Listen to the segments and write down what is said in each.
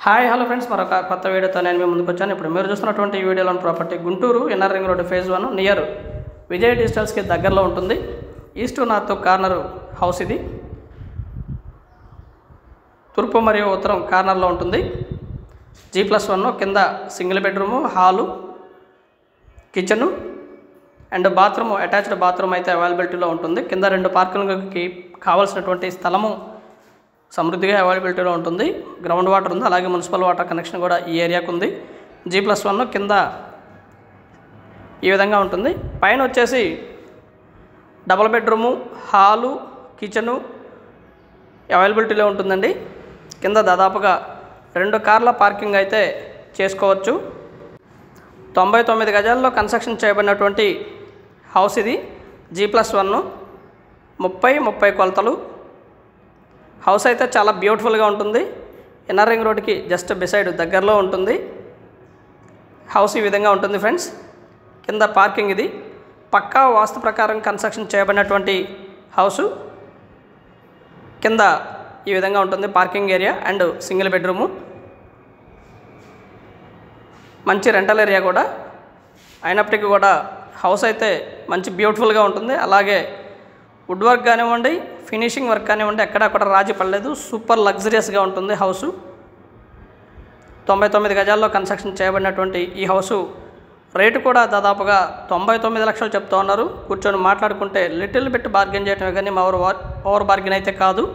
Hi hello friends, మరొక కొత్త వీడియోతో నేను మీ ముందుకు వచ్చాను. ఇప్పుడు మీరు చూస్తున్నటువంటి ఈ వీడియోలోని property Guntur inner ring road phase 1 near Vijay డిజిటల్స్కి దగ్గరలో ఉంటుంది. ఈస్ట్ నార్త్ కార్నర్ హౌస్ ఇది. తూర్పు మరియు ఉత్తరం కార్నర్లో ఉంటుంది. G+1 కింద single bedroom, hall, kitchen and bathroom, attached bathroom అయితే అవైలబిలిటీలో ఉంటుంది. కింద 2 పార్కింగ్కి కావాల్సినటువంటి స్థలము సమృద్ధిగా అవైలబిలిటీలో ఉంటుంది. గ్రౌండ్ వాటర్ ఉంది, అలాగే మున్సిపల్ వాటర్ కనెక్షన్ కూడా ఈ ఏరియాకు ఉంది. G+1 కింద ఈ విధంగా ఉంటుంది. పైన వచ్చేసి డబుల్ బెడ్రూము, హాలు, కిచెను అవైలబిలిటీలో ఉంటుందండి. కింద దాదాపుగా 2 కార్ల పార్కింగ్ అయితే చేసుకోవచ్చు. 99 గజాల్లో కన్స్ట్రక్షన్ చేయబడినటువంటి హౌస్ ఇది. G+1 30 కొలతలు. హౌస్ అయితే చాలా బ్యూటిఫుల్గా ఉంటుంది. ఇన్నర్ రింగ్ రోడ్కి జస్ట్ బిసైడ్ దగ్గరలో ఉంటుంది. హౌస్ ఈ విధంగా ఉంటుంది ఫ్రెండ్స్. కింద పార్కింగ్ ఇది. పక్కా వాస్తు ప్రకారం కన్స్ట్రక్షన్ చేయబడినటువంటి హౌసు. కింద ఈ విధంగా ఉంటుంది parking area and single bedroom. మంచి రెంటల్ ఏరియా కూడా అయినప్పటికీ కూడా హౌస్ అయితే మంచి బ్యూటిఫుల్గా ఉంటుంది. అలాగే వుడ్ వర్క్ కానివ్వండి, ఫినిషింగ్ వర్క్ కానివ్వండి, ఎక్కడక్కడ రాజీ పడలేదు. సూపర్ లగ్జరియస్గా ఉంటుంది హౌసు. 99 గజాల్లో కన్స్ట్రక్షన్ చేయబడినటువంటి ఈ హౌసు రేటు కూడా దాదాపుగా 99 లక్షలు చెప్తూ ఉన్నారు. కూర్చొని మాట్లాడుకుంటే లిటిల్ బిట్ బార్గెన్ చేయటమే కానీ ఓవర్ బార్గెన్ అయితే కాదు.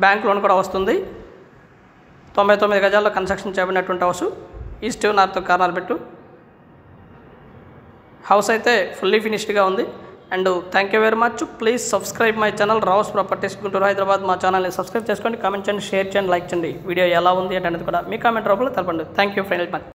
బ్యాంక్ లోన్ కూడా వస్తుంది. 99 గజాల్లో కన్స్ట్రక్షన్ చేయబడినటువంటి హౌసు. ఈస్ట్ నార్త్ కార్నర్ పెట్టు హౌస్ అయితే ఫుల్లీ ఫినిష్డ్గా ఉంది. And thank you very much. Please subscribe my channel Rao's properties Guntur Hyderabad. మా ఛానల్ని సబ్స్క్రైబ్ చేసుకోండి, కామెంట్ చేయండి, షేర్ చేయండి, లైక్ చేయండి. వీడియో ఎలా ఉంది అనేది కూడా మీ కామెంట్ రూపంలో తెలపండి. Thank you very much.